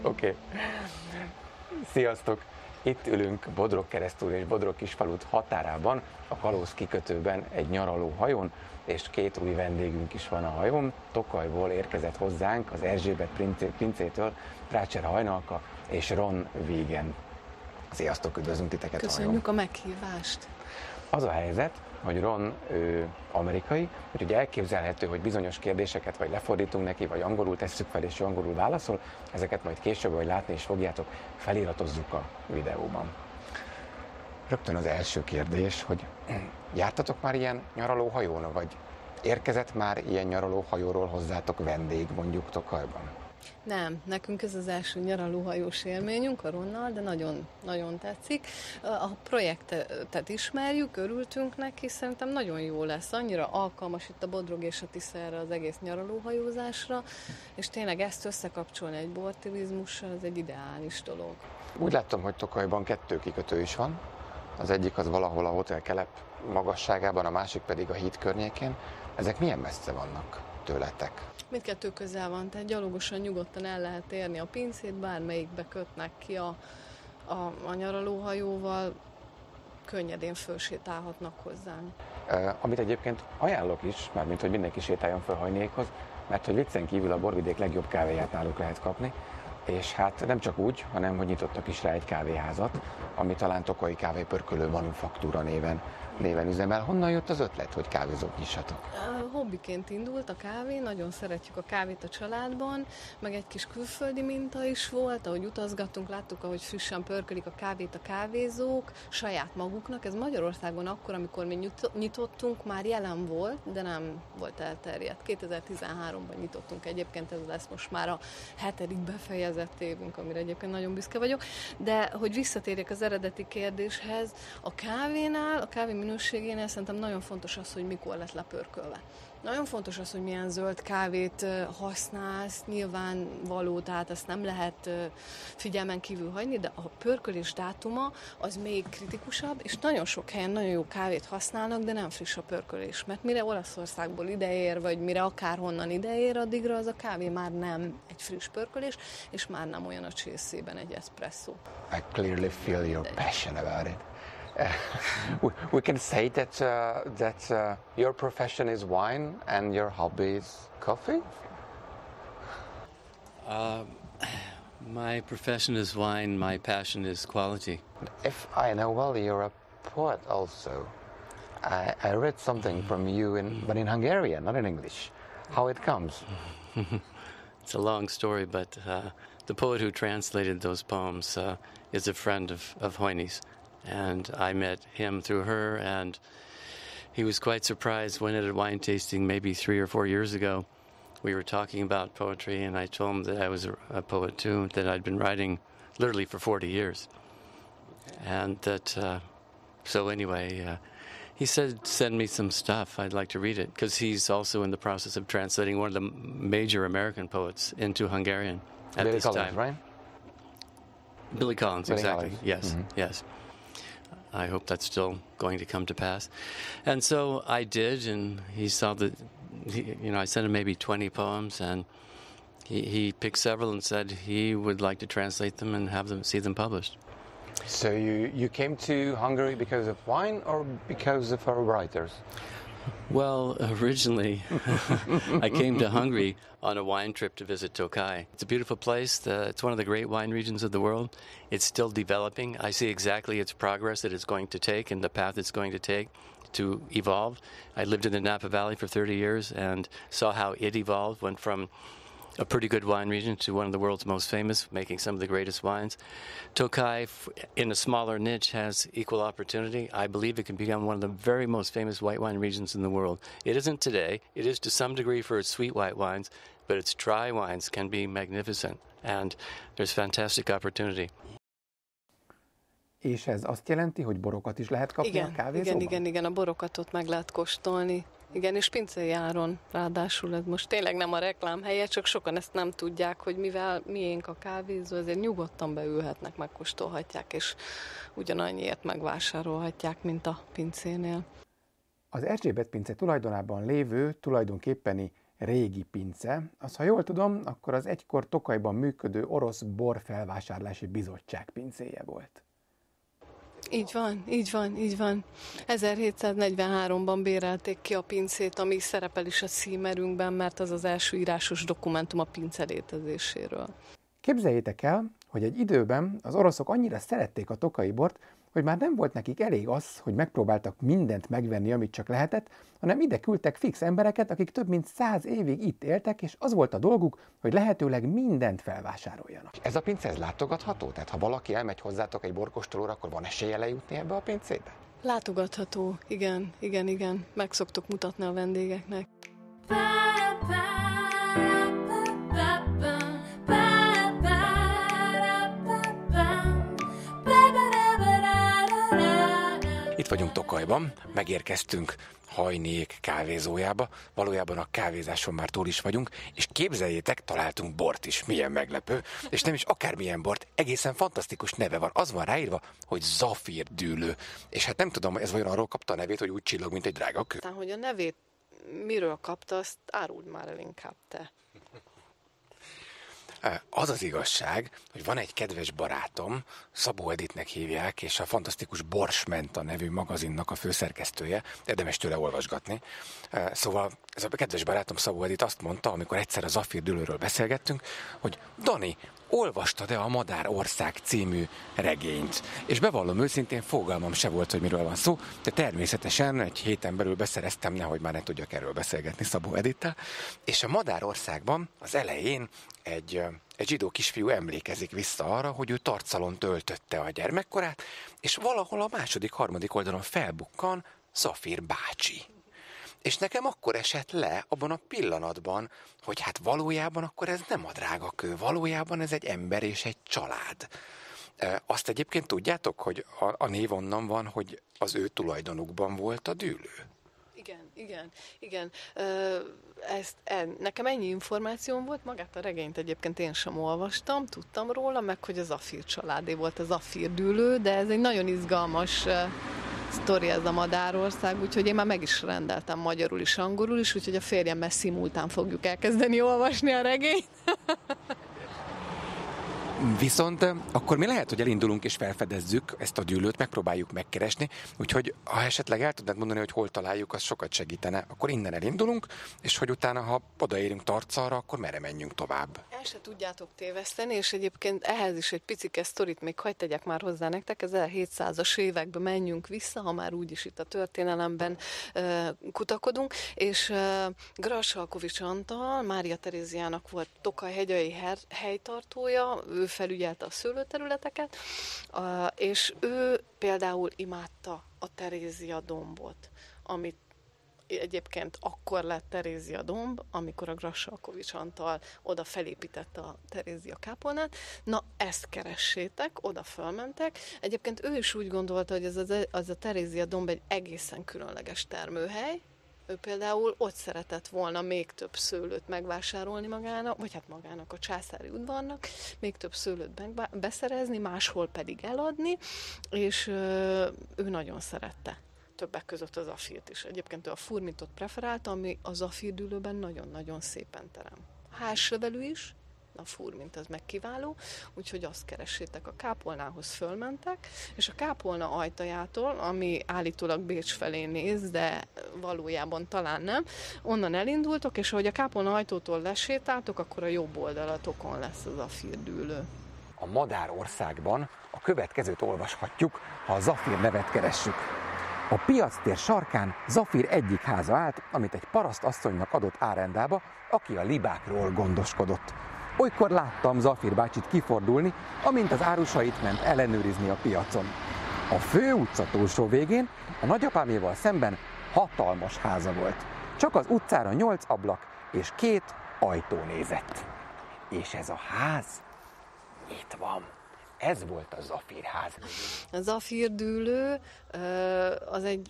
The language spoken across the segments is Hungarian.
Oké. Sziasztok! Itt ülünk Bodrogkeresztúr és Bodrog-Kisfalut határában, a Kalóz kikötőben egy nyaraló hajón, és két új vendégünk is van a hajón. Tokajból érkezett hozzánk az Erzsébet pincétől Prácser Hajnalka és Ron Wiegen. Sziasztok, üdvözlünk titeket a hajón! Köszönjük a meghívást! Az a helyzet, hogy Ron ő amerikai, úgyhogy elképzelhető, hogy bizonyos kérdéseket vagy lefordítunk neki, vagy angolul tesszük fel, és ő angolul válaszol. Ezeket majd később, hogy látni is fogjátok, feliratozzuk a videóban. Rögtön az első kérdés, hogy jártatok már ilyen nyaralóhajón, vagy érkezett már ilyen nyaralóhajóról hozzátok vendég, mondjuk Tokajban? Nem, nekünk ez az első nyaralóhajós élményünk a Ronnal, de nagyon, nagyon tetszik. A projektet ismerjük, örültünk neki, szerintem nagyon jó lesz. Annyira alkalmas itt a Bodrog és a Tisza erre az egész nyaralóhajózásra, és tényleg ezt összekapcsolni egy borturizmussal, ez egy ideális dolog. Úgy láttam, hogy Tokajban 2 kikötő is van. Az egyik az valahol a Hotel Kelep magasságában, a másik pedig a híd környékén. Ezek milyen messze vannak tőletek? Mindkettő közel van, tehát gyalogosan nyugodtan el lehet érni a pincét, bármelyikbe kötnek ki a nyaralóhajóval, könnyedén fölsétálhatnak hozzánk. Amit egyébként ajánlok is, mármint hogy mindenki sétáljon fel Hajnékhoz, mert hogy viccen kívül a borvidék legjobb kávéját náluk lehet kapni, és hát nem csak úgy, hanem hogy nyitottak is rá egy kávéházat, ami talán Tokai Kávépörkölő Manufaktúra néven üzemel. Honnan jött az ötlet, hogy kávézót nyissatok? Hobbiként indult a kávé, nagyon szeretjük a kávét a családban, meg egy kis külföldi minta is volt, ahogy utazgattunk, láttuk, ahogy frissen pörkölik a kávét a kávézók, saját maguknak. Ez Magyarországon akkor, amikor mi nyitottunk, már jelen volt, de nem volt elterjedt. 2013-ban nyitottunk egyébként, ez lesz most már a 7. befejezett évünk, amire egyébként nagyon büszke vagyok. De hogy visszatérjek az eredeti kérdéshez, a kávénál, a kávé minőségénél szerintem nagyon fontos az, hogy mikor lett lepörkölve. Nagyon fontos az, hogy milyen zöld kávét használsz, nyilvánvaló, tehát ezt nem lehet figyelmen kívül hagyni, de a pörkölés dátuma az még kritikusabb, és nagyon sok helyen nagyon jó kávét használnak, de nem friss a pörkölés, mert mire Olaszországból ideér, vagy mire akárhonnan ideér, addigra az a kávé már nem egy friss pörkölés, és már nem olyan a csészében egy espresso. I clearly feel your passion about it. We can say that your profession is wine and your hobby is coffee? My profession is wine, my passion is quality. If I know well, you're a poet also. I read something from you, but in Hungarian, not in English. How it comes? It's a long story, but the poet who translated those poems is a friend of Hoyni's. And I met him through her, and he was quite surprised when at a wine tasting maybe 3 or 4 years ago, we were talking about poetry, and I told him that I was a poet too, that I'd been writing literally for 40 years. And that, so anyway, he said, send me some stuff, I'd like to read it, because he's also in the process of translating one of the major American poets into Hungarian at Billy this Collins, time. right? Billy Collins, Billy exactly. Collins. Yes, Mm-hmm. yes. I hope that's still going to come to pass. And so I did, and he saw that, I sent him maybe 20 poems, and he picked several and said he would like to translate them and see them published. So you came to Hungary because of wine or because of our writers? Well, originally, I came to Hungary on a wine trip to visit Tokaj. It's a beautiful place. It's one of the great wine regions of the world. It's still developing. I see exactly its progress that it's going to take and the path it's going to take to evolve. I lived in the Napa Valley for 30 years and saw how it evolved, went from a pretty good wine region to one of the world's most famous, making some of the greatest wines. Tokaj, in a smaller niche, has equal opportunity. I believe it can become one of the very most famous white wine regions in the world. It isn't today. It is to some degree for its sweet white wines, but its dry wines can be magnificent, and there's fantastic opportunity. És ez azt jelenti, hogy borokat is lehet kapni a kávézóban? Igen, a borokat ott meg lehet kóstolni. Igen, és pincei áron ráadásul, ez most tényleg nem a reklám helye, csak sokan ezt nem tudják, hogy mivel miénk a kávézó, ezért nyugodtan beülhetnek, megkóstolhatják, és ugyanannyiért megvásárolhatják, mint a pincénél. Az Erzsébet pince tulajdonában lévő, tulajdonképpeni régi pince, az, ha jól tudom, akkor az egykor Tokajban működő orosz borfelvásárlási bizottság pincéje volt. Így van, így van, így van. 1743-ban bérelték ki a pincét, ami szerepel is a címerünkben, mert az az első írásos dokumentum a pince létezéséről. Képzeljétek el, hogy egy időben az oroszok annyira szerették a tokaji bort, hogy már nem volt nekik elég az, hogy megpróbáltak mindent megvenni, amit csak lehetett, hanem ide küldtek fix embereket, akik több mint 100 évig itt éltek, és az volt a dolguk, hogy lehetőleg mindent felvásároljanak. Ez a pince, ez látogatható? Tehát ha valaki elmegy hozzátok egy borkóstolóra, akkor van esélye lejutni ebbe a pincébe? Látogatható, igen. Meg szoktuk mutatni a vendégeknek. Itt vagyunk Tokajban, megérkeztünk Hajnék kávézójába, valójában a kávézáson már túl is vagyunk, és képzeljétek, találtunk bort is, milyen meglepő, és nem is akármilyen bort, egészen fantasztikus neve van, az van ráírva, hogy zafírdűlő, és hát nem tudom, ez vajon arról kapta a nevét, hogy úgy csillog, mint egy drága kő. Aztán, hogy a nevét miről kapta, azt áruld már el inkább te. Az az igazság, hogy van egy kedves barátom, Szabó Editnek hívják, és a fantasztikus Borsment a nevű magazinnak a főszerkesztője, érdemes tőle olvasgatni. Szóval ez a kedves barátom Szabó Edit azt mondta, amikor egyszer a zafírdűlőről beszélgettünk, hogy Dani, olvastad-e a Madár Ország című regényt? És bevallom őszintén, fogalmam se volt, hogy miről van szó, de természetesen egy héten belül beszereztem, nehogy már ne tudjak erről beszélgetni Szabó Edittel. És a Madár Országban az elején egy zsidó kisfiú emlékezik vissza arra, hogy ő tarcalon töltötte a gyermekkorát, és valahol a második-harmadik oldalon felbukkan Zafír bácsi. És nekem akkor esett le abban a pillanatban, hogy hát valójában akkor ez nem a drága kő, valójában ez egy ember és egy család. Azt egyébként tudjátok, hogy a név onnan van, hogy az ő tulajdonukban volt a dűlő? Igen. Nekem ennyi információm volt, magát a regényt egyébként én sem olvastam, tudtam róla, meg hogy a Zafír családé volt a zafírdűlő, de ez egy nagyon izgalmas sztori ez a Madárország, úgyhogy én már meg is rendeltem magyarul is, angolul is, úgyhogy a férjemmel szimultán fogjuk elkezdeni olvasni a regényt. Viszont akkor mi lehet, hogy elindulunk és felfedezzük ezt a dűlőt, megpróbáljuk megkeresni, úgyhogy ha esetleg el tudnád mondani, hogy hol találjuk, az sokat segítene. Akkor innen elindulunk, és hogy utána, ha odaérünk Tarcalra, akkor merre menjünk tovább. El se tudjátok téveszteni, és egyébként ehhez is egy picike sztorit még hadd tegyek már hozzá nektek, ez 1700-as években menjünk vissza, ha már úgyis itt a történelemben kutakodunk, és Grassalkovich Antal, Mária Teréziának volt Tokaj hegyei helytartója, ő felügyelte a szőlőterületeket, és ő például imádta a Terézia dombot, amit egyébként akkor lett Terézia domb, amikor a Grassalkovich Antal oda felépítette a Terézia kápolnát. Na, ezt keressétek, oda fölmentek. Egyébként ő is úgy gondolta, hogy ez a Terézia domb egy egészen különleges termőhely. Ő például ott szeretett volna még több szőlőt megvásárolni magának, vagy hát magának a császári udvarnak, még több szőlőt beszerezni, máshol pedig eladni, és ő nagyon szerette. Többek között az zafírt is. Egyébként ő a furmintot preferálta, ami a zafírdűlőben nagyon-nagyon szépen terem. Hárslevelű is, a furmint az meg kiváló, úgyhogy azt keressétek, a kápolnához fölmentek, és a kápolna ajtajától, ami állítólag Bécs felé néz, de valójában talán nem, onnan elindultok, és ahogy a kápolna ajtótól lesétáltok, akkor a jobb oldalatokon lesz az zafírdűlő. A Madár Országban a következőt olvashatjuk, ha a Zafír nevet keressük. A piactér sarkán Zafír egyik háza állt, amit egy parasztasszonynak adott árendába, aki a libákról gondoskodott. Olykor láttam Zafír bácsit kifordulni, amint az árusait ment ellenőrizni a piacon. A főutca túlsó végén a nagyapáméval szemben hatalmas háza volt. Csak az utcára 8 ablak és 2 ajtó nézett. És ez a ház itt van. ez volt a Zafírház? A Zafírdűlő az egy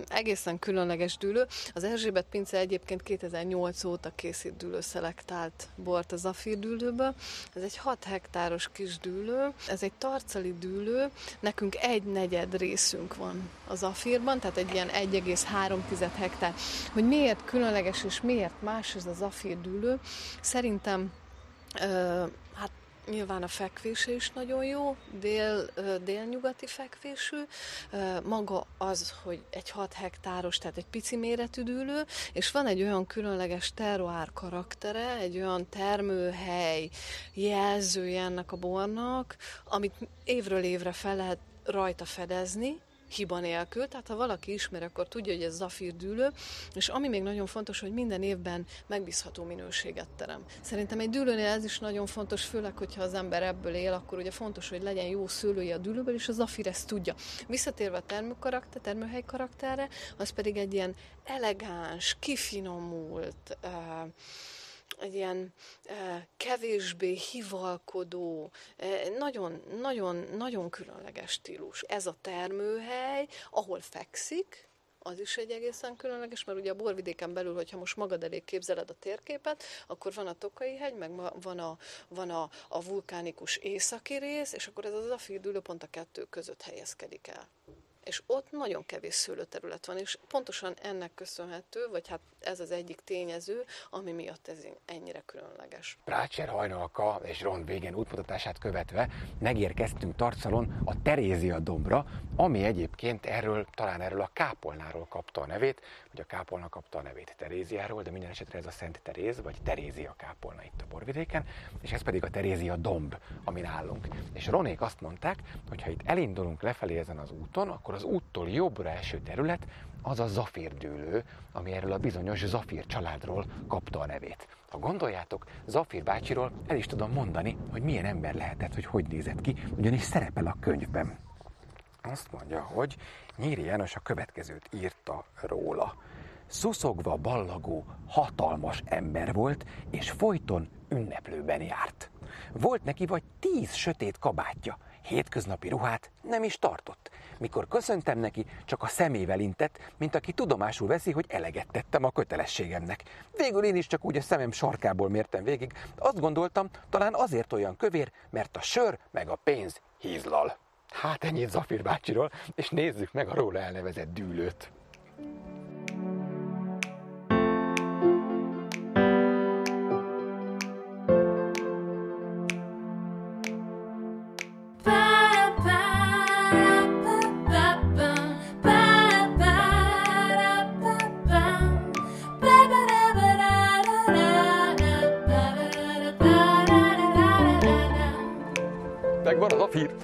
egészen különleges dűlő. Az Erzsébet pince egyébként 2008 óta készít dűlőszelektált bort a Zafírdűlőből. Ez egy 6 hektáros kis dűlő, ez egy tarcali dűlő, nekünk 1/4 részünk van a Zafírban, tehát egy ilyen 1,3 hektár. Hogy miért különleges és miért más ez a Zafírdűlő? Szerintem hát nyilván a fekvése is nagyon jó, délnyugati fekvésű. Maga az, hogy egy 6 hektáros, tehát egy pici méretű dűlő, és van egy olyan különleges terroár karaktere, egy olyan termőhely jelzője ennek a bornak, amit évről évre fel lehet rajta fedezni, hiba nélkül, tehát ha valaki ismer, akkor tudja, hogy ez Zafírdűlő, és ami még nagyon fontos, hogy minden évben megbízható minőséget terem. Szerintem egy dűlőnél ez is nagyon fontos, főleg, hogyha az ember ebből él, akkor ugye fontos, hogy legyen jó szőlője a dűlőből, és a Zafír ezt tudja. Visszatérve a termőhely karakterre, az pedig egy ilyen elegáns, kifinomult, egy ilyen kevésbé hivalkodó, nagyon különleges stílus. Ez a termőhely, ahol fekszik, az is egy egészen különleges, mert ugye a borvidéken belül, hogyha most magad elé képzeled a térképet, akkor van a Tokai-hegy, meg van a vulkánikus északi rész, és akkor ez az Zafírdűlő pont a kettő között helyezkedik el. És ott nagyon kevés szőlőterület van, és pontosan ennek köszönhető, vagy hát ez az egyik tényező, ami miatt ez ennyire különleges. Prácser Hajnalka és Ron végén útmutatását követve megérkeztünk Tarcalon a Terézia dombra, ami egyébként talán erről a kápolnáról kapta a nevét, vagy a kápolna kapta a nevét Teréziáról, de minden esetre ez a Szent Teréz, vagy Terézia kápolna itt a borvidéken, és ez pedig a Terézia domb, amin állunk. És Ronék azt mondták, hogy ha itt elindulunk lefelé ezen az úton, akkor az úttól jobbra eső terület az a Zafírdűlő, ami erről a bizonyos Zafír családról kapta a nevét. Ha gondoljátok, Zafír bácsiról el is tudom mondani, hogy milyen ember lehetett, hogy nézett ki, ugyanis szerepel a könyvben. Azt mondja, hogy Nyíri János a következőt írta róla. Szuszogva ballagó, hatalmas ember volt, és folyton ünneplőben járt. Volt neki vagy 10 sötét kabátja, hétköznapi ruhát nem is tartott. Mikor köszöntem neki, csak a szemével intett, mint aki tudomásul veszi, hogy eleget tettem a kötelességemnek. Végül én is csak úgy a szemem sarkából mértem végig, azt gondoltam, talán azért olyan kövér, mert a sör meg a pénz hízlal. Hát ennyit Zafír bácsiról, és nézzük meg a róla elnevezett dűlőt. Megvan a Zafír!